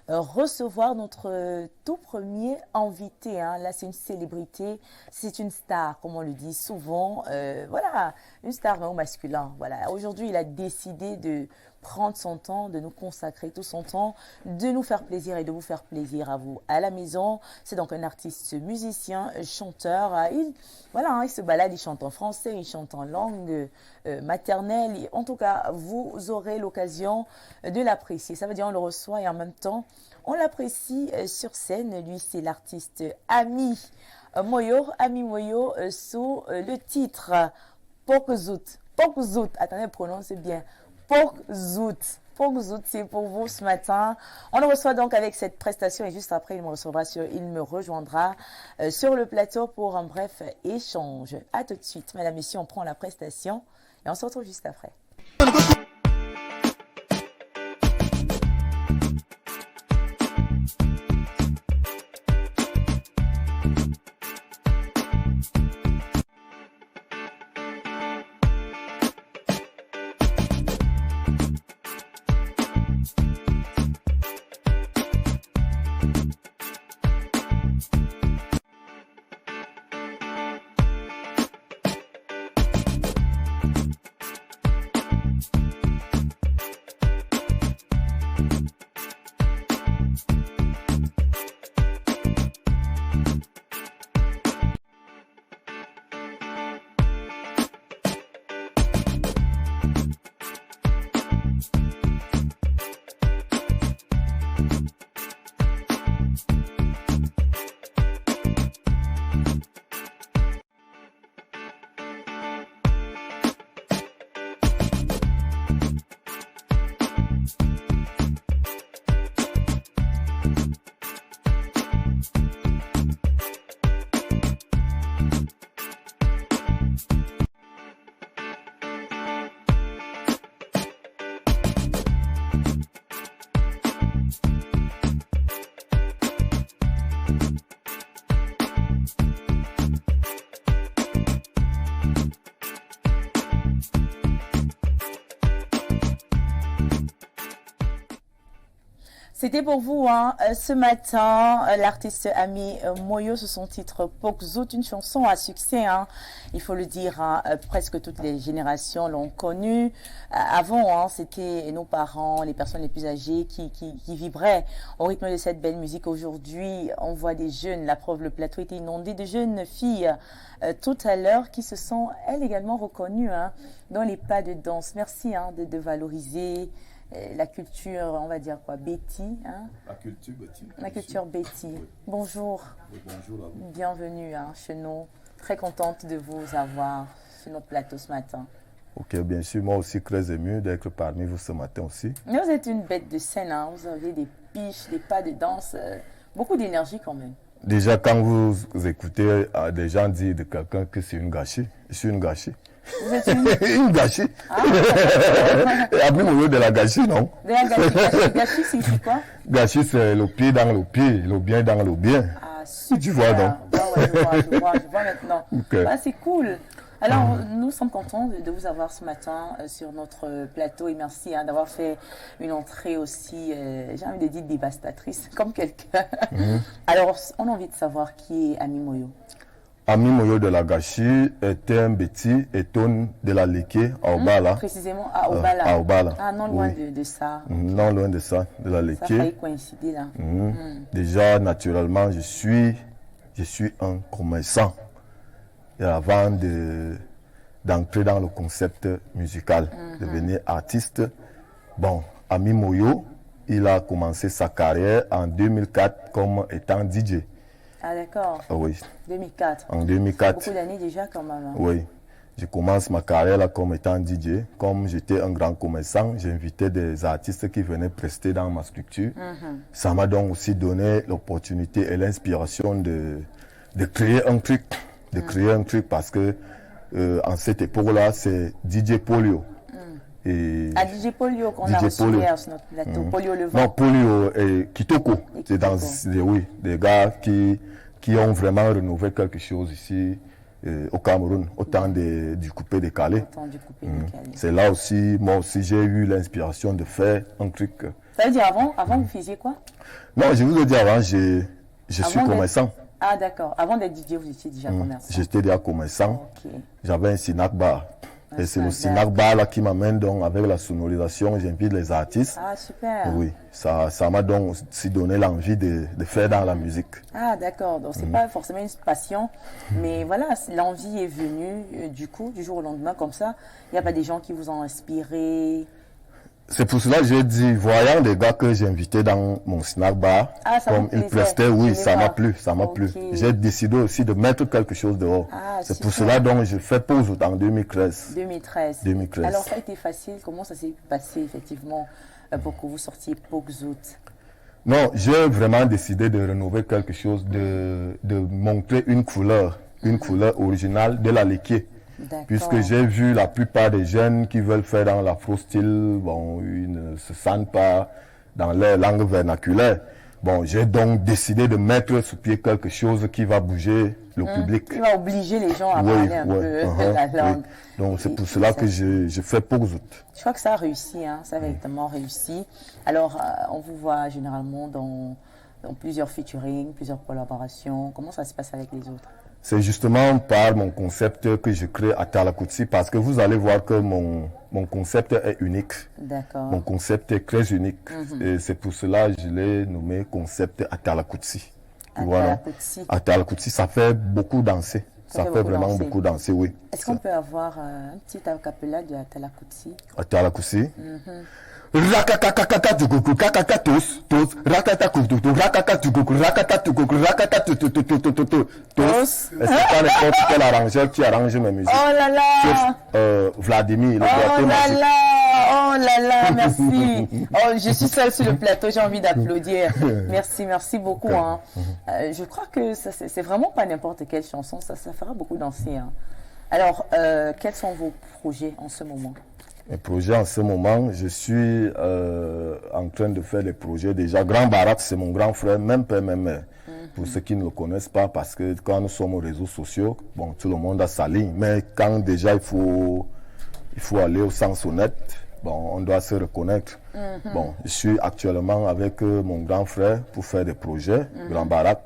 recevoir notre tout premier invité. Hein. Là, c'est une célébrité, c'est une star, comme on le dit souvent. Voilà, une star au masculin. Voilà. Aujourd'hui, il a décidé de prendre son temps, de nous consacrer tout son temps, de nous faire plaisir et de vous faire plaisir à vous à la maison. C'est donc un artiste musicien, chanteur. Voilà, hein, il se balade, il chante en français, il chante en langue maternelle. En tout cas, vous aurez l'occasion de l'apprécier. Ça veut dire on le reçoit et en même temps, on l'apprécie sur scène. Lui, c'est l'artiste Ami Moyo. Ami Moyo sous le titre Pokzout. Pokzout, attendez, prononce bien. Pokzout. Pokzout, c'est pour vous ce matin. On le reçoit donc avec cette prestation et juste après, il me rejoindra sur le plateau pour un bref échange. À tout de suite. Mesdames, Messieurs, on prend la prestation et on se retrouve juste après. C'était pour vous hein, ce matin, l'artiste Ami Moyo sur son titre Pokzout, une chanson à succès, hein, il faut le dire, hein, presque toutes les générations l'ont connue. Avant, hein, c'était nos parents, les personnes les plus âgées qui vibraient au rythme de cette belle musique. Aujourd'hui, on voit des jeunes, la preuve, le plateau était inondé de jeunes filles tout à l'heure qui se sont, elles également, reconnues hein, dans les pas de danse. Merci hein, de valoriser la culture, on va dire quoi, Betty. Hein? La culture Betty. La culture Betty. Oui. Bonjour. Oui, bonjour à vous. Bienvenue hein, chez nous. Très contente de vous avoir sur notre plateau ce matin. Ok, bien sûr, moi aussi très ému d'être parmi vous ce matin aussi. Mais vous êtes une bête de scène, hein? Vous avez des piches, des pas de danse, beaucoup d'énergie quand même. Déjà, quand vous écoutez des gens dire de quelqu'un que c'est une gâchis, je suis une gâchis. Vous êtes une... une gâchis. Après, au lieu de la gâchis, non? De la gâchis. Gâchis, c'est quoi? Gâchis, c'est le pied dans le pied, le bien dans le bien. Ah, super. Tu vois, non? Ouais, je vois maintenant. Okay. Ah, c'est cool. Alors, nous sommes contents de vous avoir ce matin sur notre plateau et merci hein, d'avoir fait une entrée aussi, j'ai envie de dire dévastatrice, comme quelqu'un. Alors, on a envie de savoir qui est Ami Moyo. Ami Moyo de la Gâchis était un Betty étonne de la Léké à Obala. Précisément à Obala. À Obala. Ah, non loin de ça. Non loin de ça, de la Léké. Ça a failli coïncider là. Déjà, naturellement, je suis un commerçant. Et avant d'entrer dans le concept musical, devenir artiste, bon, Ami Moyo, il a commencé sa carrière en 2004 comme étant DJ. Ah d'accord. Oui. 2004. En 2004. Beaucoup d'années déjà quand même. Hein. Oui. Je commence ma carrière là comme étant DJ. Comme j'étais un grand commerçant, j'invitais des artistes qui venaient prester dans ma structure. Ça m'a donc aussi donné l'opportunité et l'inspiration de créer un truc. De créer un truc parce que en cette époque-là, c'est DJ Polio. Et DJ Polio qu'on a reçu hier sur notre plateau. Polio le vent. Non, Polio et Kitoko. C'est dans des gars qui ont vraiment renouvelé quelque chose ici au Cameroun, au temps du coupé-décalé. Au temps du coupé-décalé. C'est là aussi, moi aussi, j'ai eu l'inspiration de faire un truc Ça veut dire avant vous faisiez quoi? Non, je vous ai dit avant, je suis commerçant. Ah d'accord, avant d'être DJ, vous étiez déjà commerçant. J'étais déjà commerçant. Ok. J'avais un snack bar. Et c'est le snack bar là qui m'amène donc avec la sonorisation, j'invite les artistes. Ah super. Oui, ça m'a donc aussi donné l'envie de faire dans la musique. Ah d'accord, donc c'est pas forcément une passion, mais voilà, l'envie est venue du coup, du jour au lendemain comme ça. Il n'y a pas des gens qui vous ont inspiré? C'est pour cela que j'ai dit, voyant les gars que j'ai invités dans mon snack bar, comme ils prestaient, oui, ça m'a plu, ça m'a plu. J'ai décidé aussi de mettre quelque chose dehors. Ah, c'est pour cela donc je fais pause en 2013. 2013. Alors ça a été facile, comment ça s'est passé effectivement pour que vous sortiez Pogzout? Non, j'ai vraiment décidé de rénover quelque chose, de montrer une couleur originale de la Léquier. Puisque j'ai vu la plupart des jeunes qui veulent faire dans l'afro-style, bon, ils ne se sentent pas dans leur langue vernaculaire. Bon, j'ai donc décidé de mettre sur pied quelque chose qui va bouger le public. Qui va obliger les gens à parler un peu la langue. Oui. Donc c'est pour cela que je fais Pogzout. Je crois que ça a réussi, hein, ça a véritablement réussi. Alors, on vous voit généralement dans plusieurs featuring, plusieurs collaborations. Comment ça se passe avec les autres? C'est justement par mon concept que je crée à Talakotsi, parce que vous allez voir que mon concept est unique. D'accord. Mon concept est très unique. Et c'est pour cela que je l'ai nommé concept à Talakotsi. À Talakotsi, ça fait beaucoup danser. Ça fait vraiment beaucoup danser, oui. Est-ce qu'on peut avoir un petit acapella de Talakotsi? À Talakotsi. Rakakakaka tukuku kakaka tos rakata kututu rakata tukuku rakata tukuku rakata tutututututu tos. Est-ce que n'importe quel arrangeur qui arrange mes musiques? Oh là là. Vladimir, le oh là là. Oh là là, merci. Oh, je suis seule sur le plateau, j'ai envie d'applaudir. Merci beaucoup. Hein. Je crois que c'est vraiment pas n'importe quelle chanson, ça fera beaucoup danser. Hein. Alors, quels sont vos projets en ce moment? Mes projets en ce moment, je suis en train de faire des projets déjà. Grand Barak, c'est mon grand frère, même père, même mère. Pour ceux qui ne le connaissent pas, parce que quand nous sommes aux réseaux sociaux, bon, tout le monde a sa ligne. Mais quand déjà il faut aller au sens honnête, bon, on doit se reconnaître. Bon, je suis actuellement avec mon grand frère pour faire des projets, Grand Barak.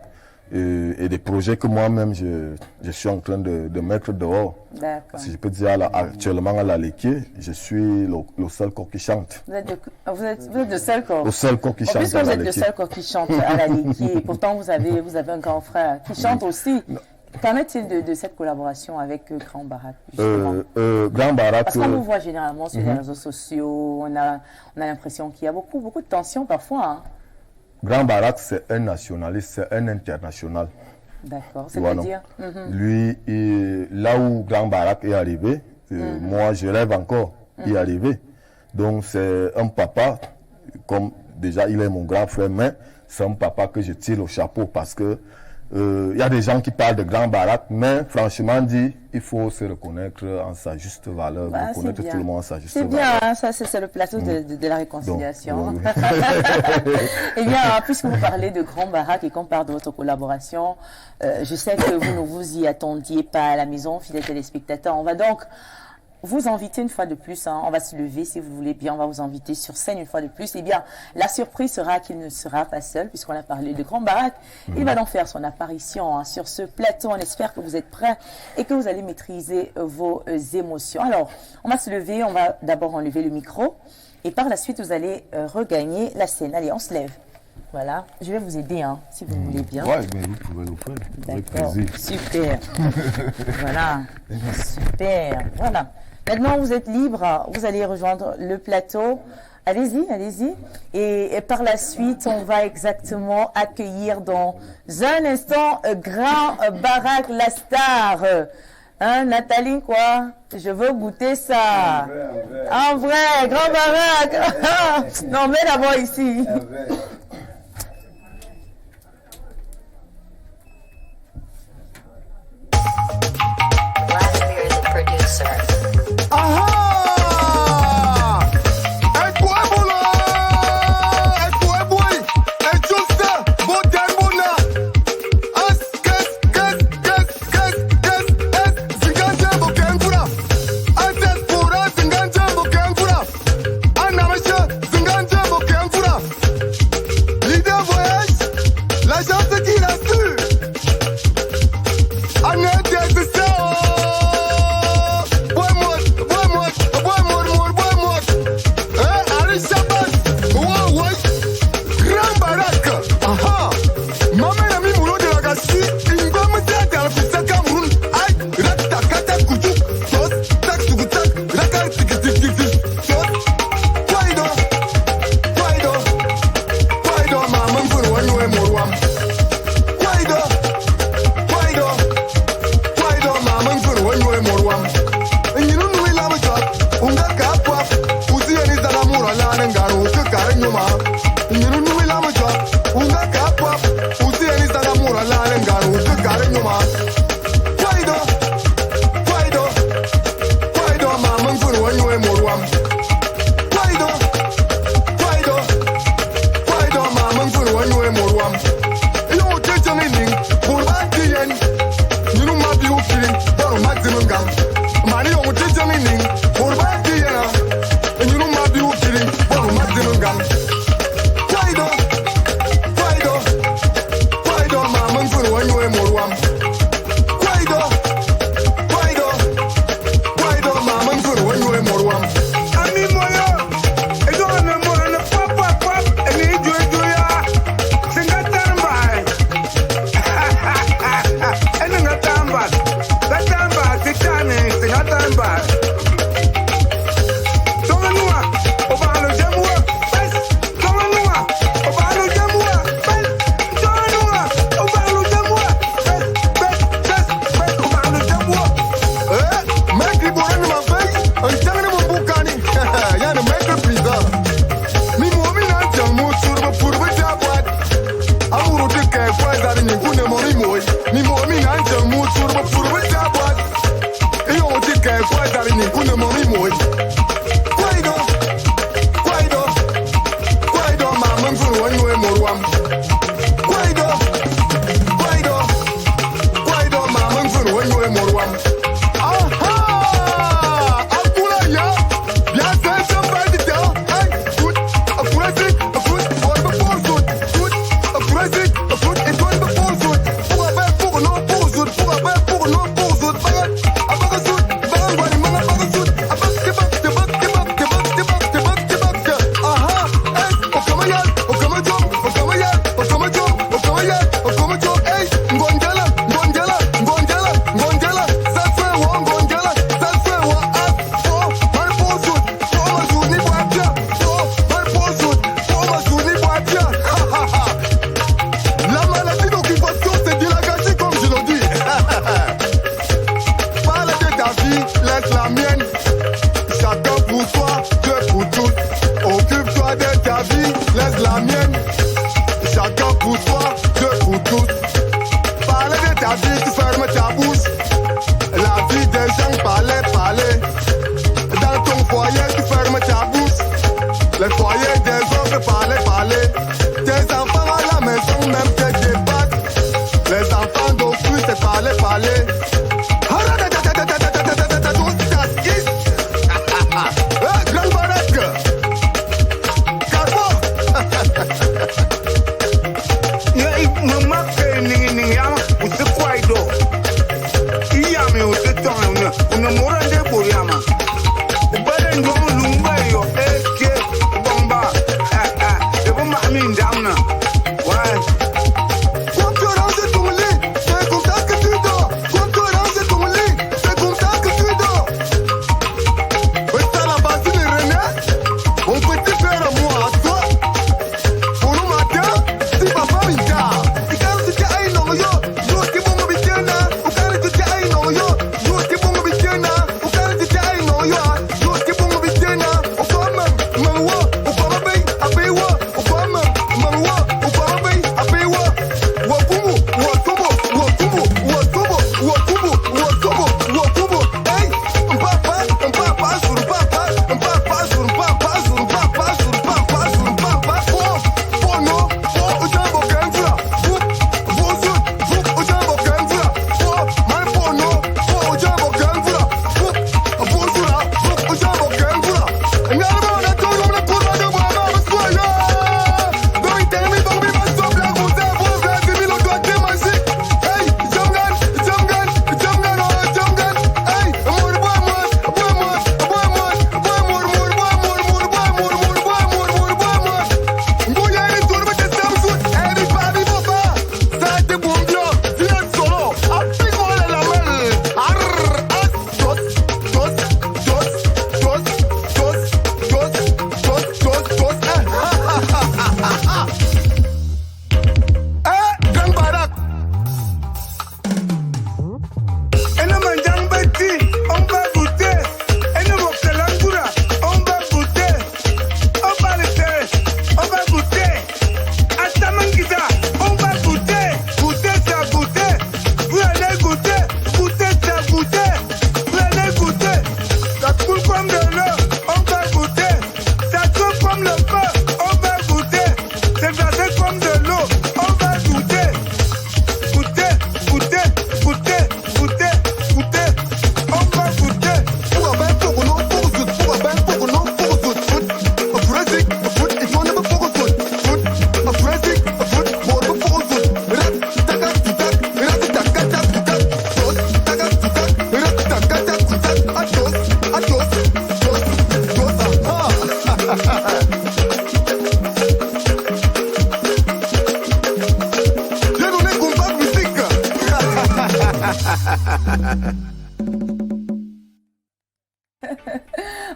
Et des projets que moi-même je suis en train de mettre dehors. D'accord. Si je peux dire actuellement à la Léquier, je suis le seul corps qui chante. Vous êtes le seul corps. Le seul corps qui chante. Puisque vous êtes le seul corps qui chante à la Léquier, pourtant vous avez un grand frère qui chante aussi. Qu'en est-il de cette collaboration avec Grand Barak? Grand Barak. Parce qu'on nous voit généralement sur les réseaux sociaux, on a l'impression qu'il y a beaucoup de tensions parfois. Hein. Grand Barak, c'est un nationaliste, c'est un international. D'accord, c'est-à-dire Lui, là où Grand Barak est arrivé, moi je rêve encore d'y arriver. Donc c'est un papa, comme déjà il est mon grand frère, mais c'est un papa que je tire au chapeau parce que il y a des gens qui parlent de Grand Barak, mais franchement dit, il faut se reconnaître en sa juste valeur, reconnaître tout le monde en sa juste valeur. C'est bien, hein, ça c'est le plateau de la réconciliation. Donc, eh bien, puisque vous parlez de Grand Barak et qu'on parle de votre collaboration, je sais que vous ne vous y attendiez pas à la maison, fidèles téléspectateurs. On va donc vous inviter une fois de plus, hein, on va se lever si vous voulez bien, on va vous inviter sur scène une fois de plus. Eh bien, la surprise sera qu'il ne sera pas seul, puisqu'on a parlé de Grand Barak. Il va donc faire son apparition hein, sur ce plateau. On espère que vous êtes prêts et que vous allez maîtriser vos émotions. Alors, on va se lever, on va d'abord enlever le micro et par la suite, vous allez regagner la scène. Allez, on se lève. Voilà, je vais vous aider, hein, si vous voulez bien. Oui, mais vous pouvez le faire. D'accord, super. Voilà, super. Voilà. Maintenant, vous êtes libre, vous allez rejoindre le plateau. Allez-y, allez-y. Et par la suite, on va exactement accueillir dans un instant Grand Barak, la star. Hein, Nathalie, quoi? Je veux goûter ça. En vrai, Grand Barak. Non, mais d'abord ici. Vladimir, the producer. Zinganje chance qu'il a su. Annette, c'est ça.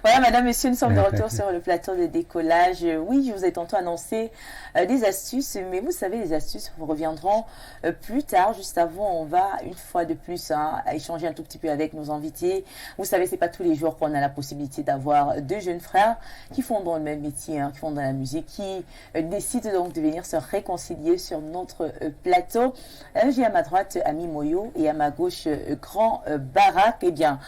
Voilà, madame, monsieur, nous sommes de retour sur le plateau de décollage. Oui, je vous ai tantôt annoncé des astuces, mais vous savez, les astuces reviendront plus tard. Juste avant, on va une fois de plus échanger un tout petit peu avec nos invités. Vous savez, c'est pas tous les jours qu'on a la possibilité d'avoir deux jeunes frères qui font dans le même métier, qui font dans la musique, qui décident donc de venir se réconcilier sur notre plateau. J'ai à ma droite Ami Moyo et à ma gauche Grand Barak. Eh bien,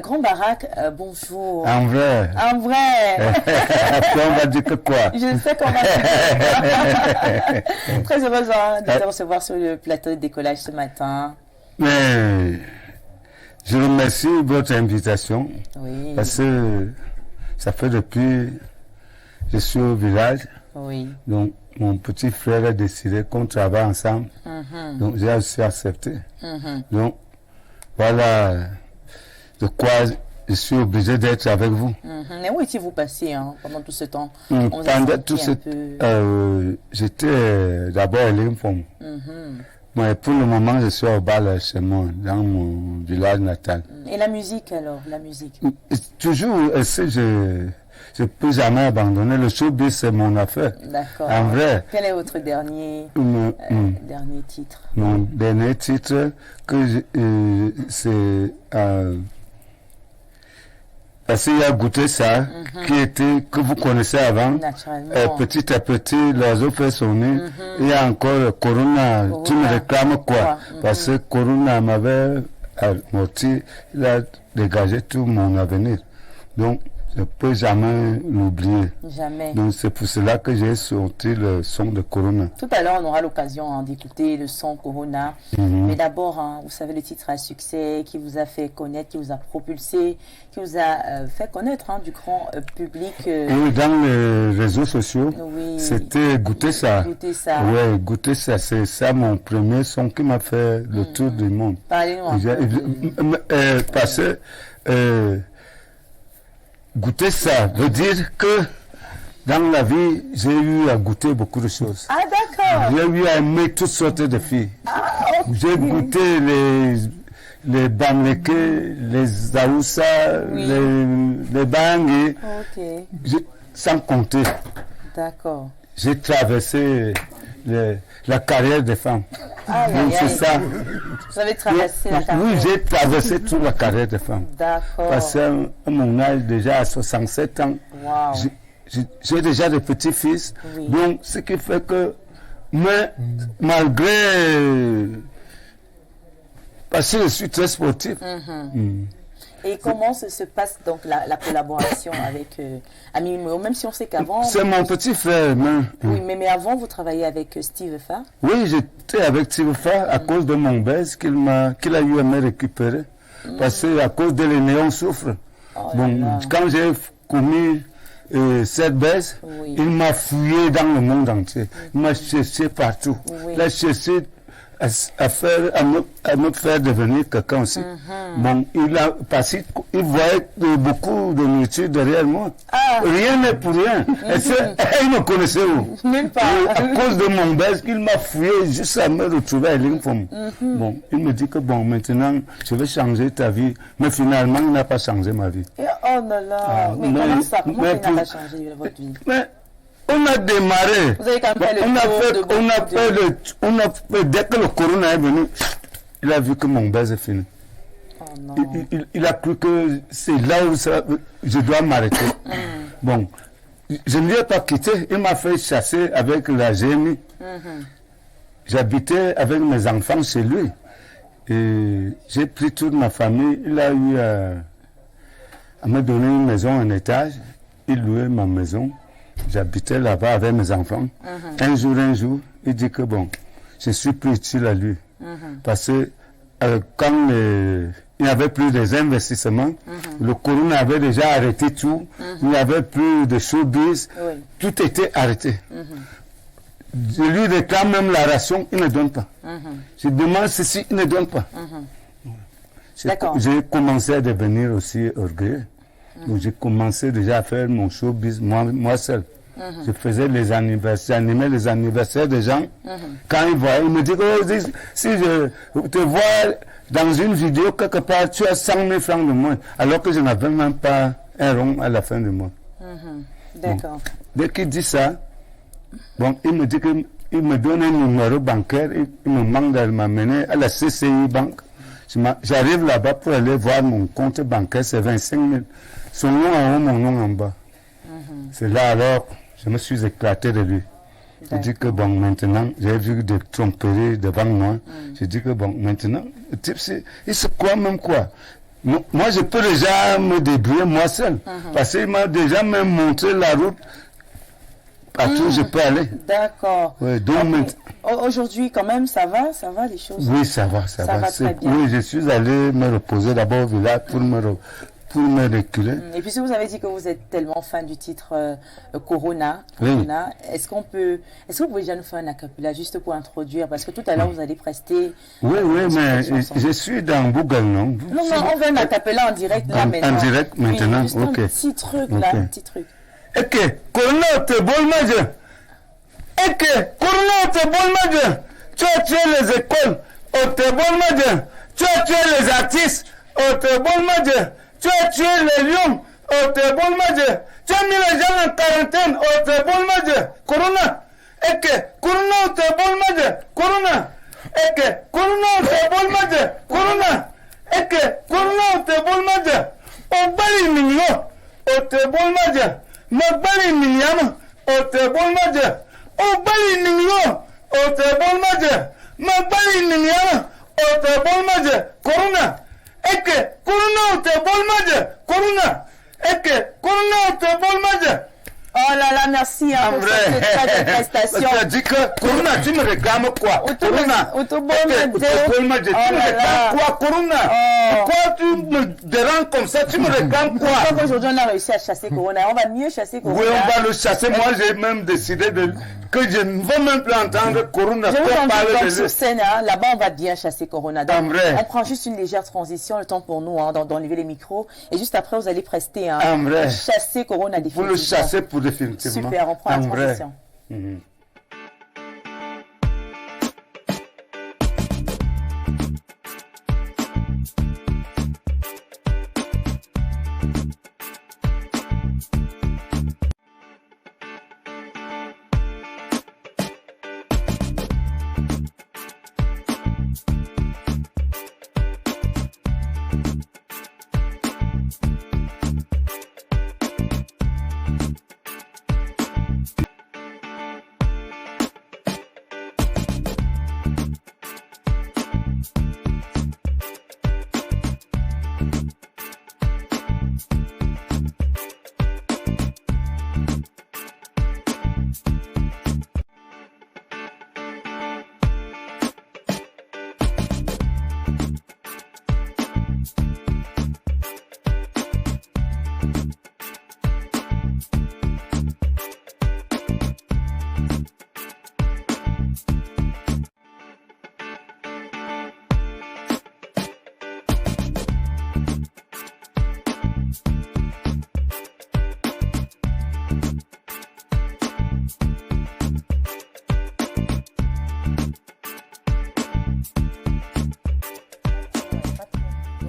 Grand Barak, bonjour. En vrai. En vrai. Après, on va dire que quoi? Je sais qu'on va dire. Très heureuse de te recevoir sur le plateau de décollage ce matin. Mais je remercie votre invitation. Oui. Parce que ça fait depuis je suis au village. Oui. Donc, mon petit frère a décidé qu'on travaille ensemble. Donc, j'ai aussi accepté. Donc, voilà de quoi je suis obligé d'être avec vous. Mais où étiez-vous passé pendant tout ce temps? On vous a Pendant senti tout un ce peu- j'étais d'abord à Limfong. Mais pour le moment, je suis au bal chez moi, dans mon village natal. Et la musique alors, la musique? Toujours, je peux jamais abandonner. Le showbiz, c'est mon affaire. D'accord. En vrai. Quel est votre dernier titre? Mon dernier titre, c'est parce qu'il y a Goûté ça, que vous connaissez avant. Naturellement. Petit à petit, l'oiseau fait son nid. Il y a encore Corona. Tu me réclames quoi? Parce que Corona m'avait amorti, il a dégagé tout mon avenir. Donc, je ne peux jamais l'oublier. Jamais. Donc, c'est pour cela que j'ai sorti le son de Corona. Tout à l'heure, on aura l'occasion d'écouter le son Corona. Mais d'abord, vous savez, le titre à succès qui vous a fait connaître, qui vous a propulsé, qui vous a fait connaître du grand public. Et dans les réseaux sociaux, Oui. c'était Goûter ça. Goûter ça. Oui, Goûter ça. C'est ça mon premier son qui m'a fait le tour du monde. Parlez-nous un peu. Parce que goûter ça veut dire que dans la vie, j'ai eu à goûter beaucoup de choses. Ah, d'accord. J'ai eu à aimer toutes sortes de filles. J'ai goûté les Bamleke, les Aoussa, les Bangui, sans compter. D'accord. J'ai traversé la carrière des femmes. Donc c'est ça. Vous avez traversé la carrière? Oui, j'ai traversé toute la carrière des femmes. D'accord. Parce qu'à mon âge, déjà à 67 ans, Wow. j'ai déjà des petits-fils. Oui. Donc, ce qui fait que, mais malgré, parce que je suis très sportif. Et comment se passe donc la collaboration avec Ami Moyo, même si on sait qu'avant... C'est mon petit frère. Oui, mais avant, vous travaillez avec Steve Fa? Oui, j'étais avec Steve Fa à cause de mon baise qu'il a eu à me récupérer. Parce qu'à cause de l'aîné, on souffre. Quand j'ai commis cette baisse, il m'a fouillé dans le monde entier. Il m'a cherché partout. Il a cherché à me faire devenir quelqu'un aussi. Bon, il voyait beaucoup de nourriture derrière moi. Rien n'est pour rien. Il me connaissait où? Nulle part. À cause de mon baisse, il m'a fouillé juste à me retrouver à Lingfom. Bon, il me dit que bon, maintenant, je vais changer ta vie. Mais finalement, il n'a pas changé ma vie. Oh là là. Mais comment ça? Comment il n'a pas changé votre vie? Mais, on a démarré. Vous avez quand même fait dès que le corona est venu, il a vu que mon baise est fini. Oh non. Il a cru que c'est là où je dois m'arrêter. Bon, je ne l'ai pas quitté. Il m'a fait chasser avec la GMI. J'habitais avec mes enfants chez lui. Et j'ai pris toute ma famille. Il a eu à me donner une maison, un étage. Il louait ma maison. J'habitais là-bas avec mes enfants. Un jour, il dit que bon, je suis plus utile à lui. Parce que quand il n'y avait plus des investissements, le corona avait déjà arrêté tout, il n'y avait plus de showbiz, tout était arrêté. Je lui réclame même la ration, il ne donne pas. Je demande ceci, il ne donne pas. J'ai commencé à devenir aussi orgueilleux. Donc j'ai commencé déjà à faire mon showbiz moi seul. Je faisais les anniversaires, j'animais les anniversaires des gens. Quand ils voyaient, ils me disaient, oh, si je te vois dans une vidéo quelque part, tu as 100 000 francs de moins, alors que je n'avais même pas un rond à la fin du mois. D'accord. Dès qu'il dit ça, bon, il me dit qu'il me donne un numéro bancaire, il me demande de m'amener à la CCI Banque. J'arrive là-bas pour aller voir mon compte bancaire, c'est 25 000. Son nom en haut, mon nom en bas. C'est là alors, je me suis éclaté de lui. Je dis que bon, maintenant, j'ai vu des tromperies devant moi. Je dis que bon, maintenant, le type, il se croit même quoi. Moi, je peux déjà me débrouiller moi seul. Parce qu'il m'a déjà même montré la route. Partout où je peux aller. D'accord. Ouais, donc, aujourd'hui, quand même, ça va les choses? Oui, ça va. Ça va très bien. Oui, je suis allé me reposer d'abord au village pour me reculer. Et puis, si vous avez dit que vous êtes tellement fan du titre Corona, Oui. est-ce que vous pouvez déjà nous faire un acapella juste pour introduire? Parce que tout à l'heure, vous allez prester. Oui, mais je suis dans Google, non? Non, on veut un acapella en direct là maintenant. En direct maintenant, oui, juste ok. un petit truc là, Ok. un petit truc. Ok, Corona te bolmaje. Ok, Corona te bolmaje. Tu as tué les écoles, on te bolmaje. Tu as tué les artistes, on te bolmaje. Tu as tué les lions, on te bolmaje. Tu as mis les gens en quarantaine, on te bolmaje. Corona. Ok, Corona on te bolmaje. Corona. Ok, Corona on te bolmaje. Corona. Ok, Corona on te bolmaje. On bali mignon, on te bolmaje. Magbali Miniam, Ote Bolmaja, Obali Ningyo, Ote Bolmaja, Magbali Miniam, Ote Bolmaja, Corona, Eke, Corona, Ote Bolmaja, Corona, Eke, Corona, Ote Bolmaja. Oh là là, merci pour cette très belle prestation. Tu as dit que Corona, tu me réclames quoi? Corona, tu me réclames quoi? Corona, pourquoi tu me déranges comme ça? Tu me réclames quoi? Je crois qu'aujourd'hui on a réussi à chasser Corona. On va mieux chasser Corona. Oui, on va le chasser. Moi, j'ai même décidé que je ne veux même plus entendre Corona. Je vous parle sur scène, là-bas on va bien chasser Corona. Donc, Amré. on prend juste une légère transition, le temps pour nous d'enlever les micros. Et juste après, vous allez prester chasser Corona définitivement. Vous le chassez pour définitivement. Super, on prend la transition.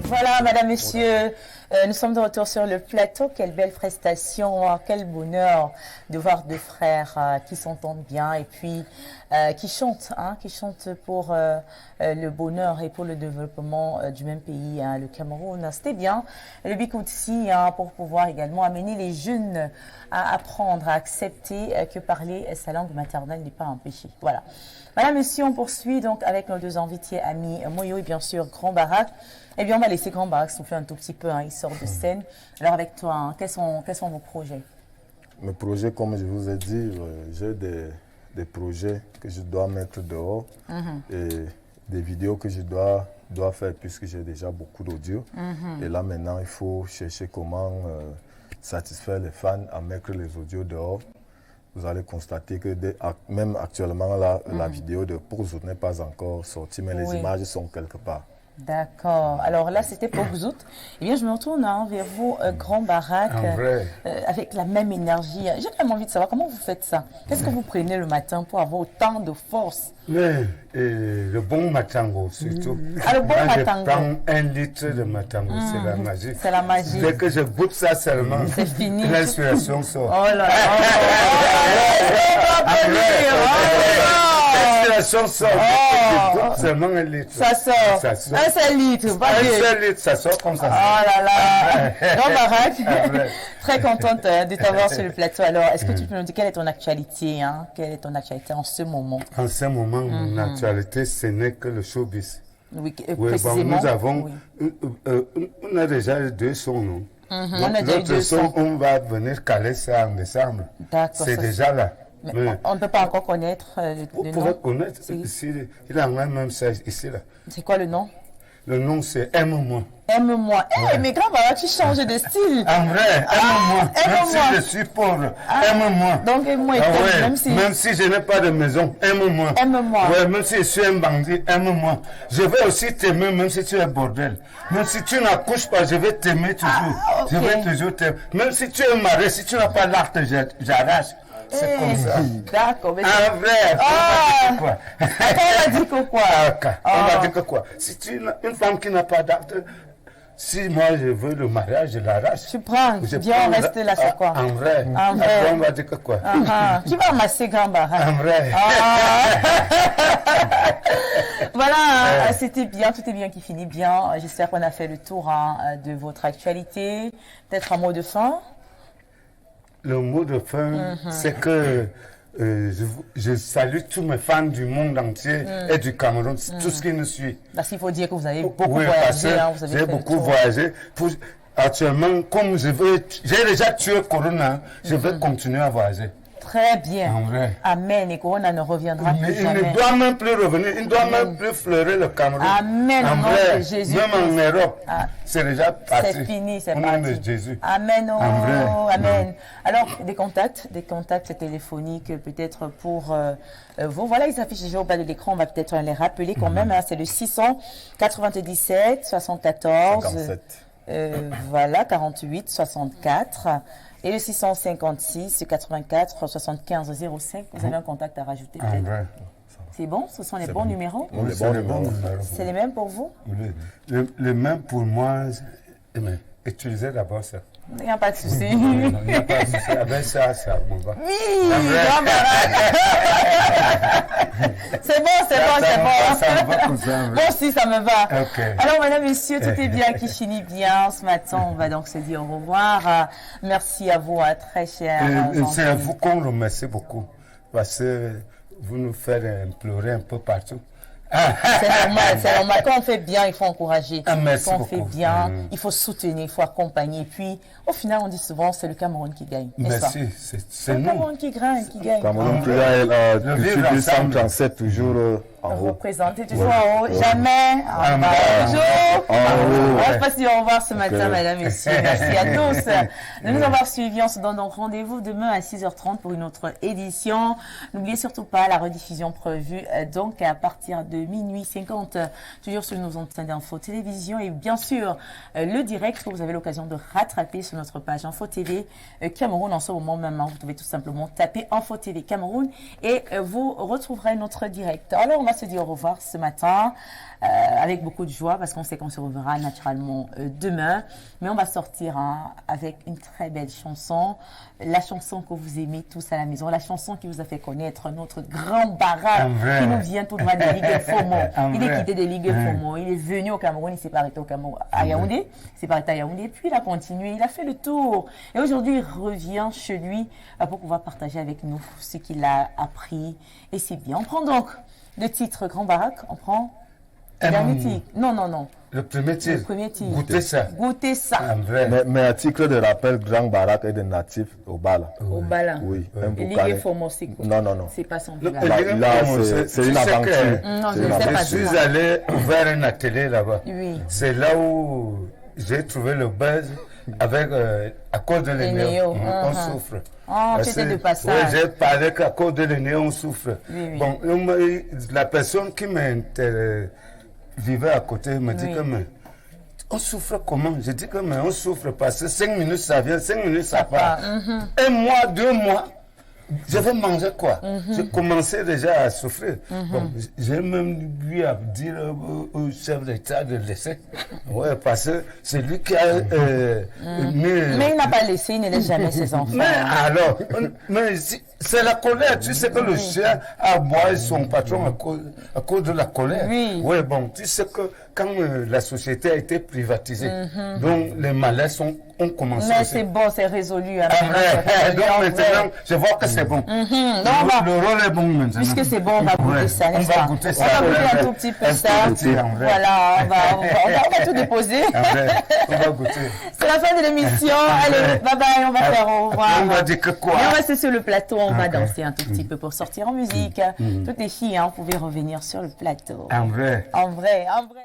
Voilà, madame, monsieur, nous sommes de retour sur le plateau. Quelle belle prestation, quel bonheur de voir deux frères qui s'entendent bien et puis qui chantent pour le bonheur et pour le développement du même pays, le Cameroun. C'était bien. Le Bikoutsi, pour pouvoir également amener les jeunes à apprendre, à accepter que parler sa langue maternelle n'est pas un péché. Voilà. Madame, monsieur, on poursuit donc avec nos deux invités, amis Moyo et bien sûr Grand Barak. Eh bien, on va laisser Grand Barak souffler un tout petit peu, il sort de scène. Alors avec toi, quels sont vos projets? Mes projets, comme je vous ai dit, j'ai des projets que je dois mettre dehors et des vidéos que je dois faire puisque j'ai déjà beaucoup d'audio. Et là maintenant, il faut chercher comment satisfaire les fans à mettre les audios dehors. Vous allez constater que même actuellement, là, la vidéo de Pause n'est pas encore sortie, mais les images sont quelque part. D'accord. Alors là, c'était pour Gzout. Eh bien, je me retourne vers vous, Grand Barak, En vrai. avec la même énergie. J'ai quand même envie de savoir comment vous faites ça. Qu'est-ce que vous prenez le matin pour avoir autant de force? Mais le bon matango, surtout. Ah, le bon Quand matango. je prends 1 litre de matango, c'est la magie. C'est la magie. Dès que je goûte ça seulement, C'est fini. l'inspiration sort. Oh là là. L'inspiration sort. Je goûte seulement 1 litre. Ça sort. Ça sort. Un seul litre, pas deux. 1 seul litre, ça sort comme ça. Oh là là. Grand Barak, vrai. très contente de t'avoir sur le plateau. Alors, est-ce que tu peux nous dire quelle est ton actualité, hein? Quelle est ton actualité en ce moment? En ce moment, mon actualité, ce n'est que le showbiz. Oui, Oui, bon, précisément. nous avons, Oui. on a déjà 2 sons, non? On a déjà eu L'autre 2 son, sons. on va venir caler ça en décembre. D'accord. C'est ça, déjà là. Mais on ne peut pas encore connaître Vous le pouvez nom. connaître, ici, il a même ça ici là. C'est quoi le nom? Le nom c'est Aime-moi. Aime-moi. Eh, mais Grand Barak, tu changes de style. En vrai, aime-moi. Même aime-moi. si je suis pauvre, aime-moi. Donc, aime-moi, Ah ouais, même si... je n'ai pas de maison, aime-moi. Aime-moi. Ouais, même si je suis un bandit, aime-moi. Je vais aussi t'aimer, même si tu es bordel. Même si tu n'accouches pas, je vais t'aimer toujours. Ah, ok. Je vais toujours t'aimer. Même si tu es marié, si tu n'as pas l'acte, j'arrache. C'est comme ça. D'accord. Mais En vrai, on va dire quoi? Attends, on a dit que quoi? On va dire que quoi? Si tu une femme qui n'a pas d'acte, si moi je veux le mariage, je l'arrache. Tu prends. Je Viens, on prends reste là, c'est quoi? En vrai. En vrai. Après, on va dire que quoi? Qui va amasser Grand Barak? En vrai. Voilà, hein, c'était bien, tout est bien qui finit bien. J'espère qu'on a fait le tour de votre actualité. Peut-être un mot de fin. Le mot de fin, c'est que je salue tous mes fans du monde entier et du Cameroun, tout ce qui nous suit. Parce qu'il faut dire que vous avez beaucoup Oui, parce voyagé. que Hein, vous avez j'ai fait le beaucoup tour. voyagé. Actuellement, comme j'ai déjà tué Corona, je vais continuer à voyager. Très bien. En vrai. Amen. Et Corona ne reviendra Mais plus il ne jamais. doit même plus revenir, il ne doit même plus fleurer le Cameroun. Amen, au En nom vrai, de Jésus. même en Europe, Ah. c'est déjà parti. C'est fini, c'est Au nom parti. de Jésus. Amen, oh, En vrai. amen. Alors, des contacts téléphoniques peut-être pour vous. Voilà, ils s'affichent déjà au bas de l'écran. On va peut-être les rappeler quand même. Hein, c'est le 697 74 57. voilà, 48 64 et le 656 84 75 05. Vous avez un contact à rajouter En peut-être? vrai. C'est bon? Ce sont les bons numéros? Oui, C'est le bon bon numéro. numéro. C'est les mêmes pour vous? Le même pour moi, mais utilisez d'abord ça. Il n'y a pas de souci. Il n'y a pas de souci. Avec ça, ça m'en va. Oui, En vrai. Grand Barak. C'est bon, c'est bon, c'est bon. Ça me va comme ça. en vrai. Moi aussi, ça me va. Ok. Alors, madame, messieurs, tout est bien qui finit bien. Ce matin, on va donc se dire au revoir. Merci à vous, très cher. C'est à vous qu'on remercie beaucoup. Parce que vous nous faites implorer un peu partout. C'est normal, c'est normal. Quand on fait bien, il faut encourager. Ah, merci Quand on fait beaucoup. bien, il faut soutenir, il faut accompagner. Et puis, au final, on dit souvent, c'est le Cameroun qui gagne. N'est-ce pas? Merci, c'est C'est le nous. Cameroun qui gagne, qui gagne. Cameroun qui a Le vivre depuis ensemble. 237 toujours en haut. Représenter toujours en haut, jamais en bas. Bonjour. On va se passer au revoir ce matin, mesdames, messieurs. Merci à tous de nous avoir suivis. On se donne donc rendez-vous demain à 6h30 pour une autre édition. N'oubliez surtout pas la rediffusion prévue donc à partir de minuit 50, toujours sur nos antennes d'Info Télévision et bien sûr le direct que vous avez l'occasion de rattraper sur notre page Info TV Cameroun en ce moment même. Vous pouvez tout simplement taper Info TV Cameroun et vous retrouverez notre direct. Alors on va se dire au revoir ce matin avec beaucoup de joie parce qu'on sait qu'on se reverra naturellement demain. Mais on va sortir avec une très belle chanson, la chanson que vous aimez tous à la maison, la chanson qui vous a fait connaître notre Grand Barak qui nous vient tout droit de Ligue Fomo. Il est quitté de Ligue Fomo, il est venu au Cameroun, il s'est pas arrêté au Cameroun, à Yaoundé, il s'est pas arrêté à Yaoundé, puis il a continué, il a fait le tour. Et aujourd'hui, il revient chez lui pour pouvoir partager avec nous ce qu'il a appris. Et c'est bien. On prend donc le titre Grand Barak, on prend le dernier titre. Non. Le premier titre. Le premier titre. Goûtez ça. Goûtez ça. En vrai. Mais à titre de rappel, Grand Barak est des natifs au Bala. Au Bala. Oui, un Et Boukalais. Ligue Fomo, c'est quoi? Non. C'est pas son Le- village. Là, c'est Tu une sais aventure. que- Non, C'est je une ne sais pas. Je suis allé vers un atelier là-bas. Oui. C'est là où j'ai trouvé le buzz avec, à cause de Les l'énéo. néos, On souffre. Oh, Parce c'était que- de passage. Oui, j'ai parlé qu'à cause de l'énéo, on souffre. Oui. Bon, la personne qui m'a vivait à côté, il me dit Oui. que mais on souffre comment? Je dis que mais on souffre parce que 5 minutes ça vient, 5 minutes ça part. Un mois, 2 mois, je vais manger quoi? J'ai commencé déjà à souffrir. Bon, j'ai même eu à dire au chef d'État de laisser. Ouais, parce que c'est lui qui a Mais il n'a pas laissé, il ne laisse jamais ses enfants. mais alors, c'est la colère. Tu sais que le chien aboie son patron à cause de la colère. Oui. Ouais, bon, tu sais que quand la société a été privatisée, donc les malaises ont commencé. Mais aussi. c'est bon, c'est résolu. Hein, Ah, maintenant, c'est ouais. résolu, Donc en vrai. maintenant, je vois que c'est bon. Donc, on va- Le rôle est bon maintenant. Puisque c'est bon, on va goûter Ouais, ça, n'est-ce on va pas? goûter On ça. va goûter un Ouais, tout petit peu un ça. petit, en vrai. Voilà, on va tout déposer. En vrai, on va goûter. C'est la fin de l'émission. Allez, bye bye, on va faire au revoir. On va dire que quoi? Et on va rester sur le plateau, on va Ok. danser un tout petit peu pour sortir en musique. Toutes les filles, hein, vous pouvez revenir sur le plateau. En vrai. En vrai, en vrai.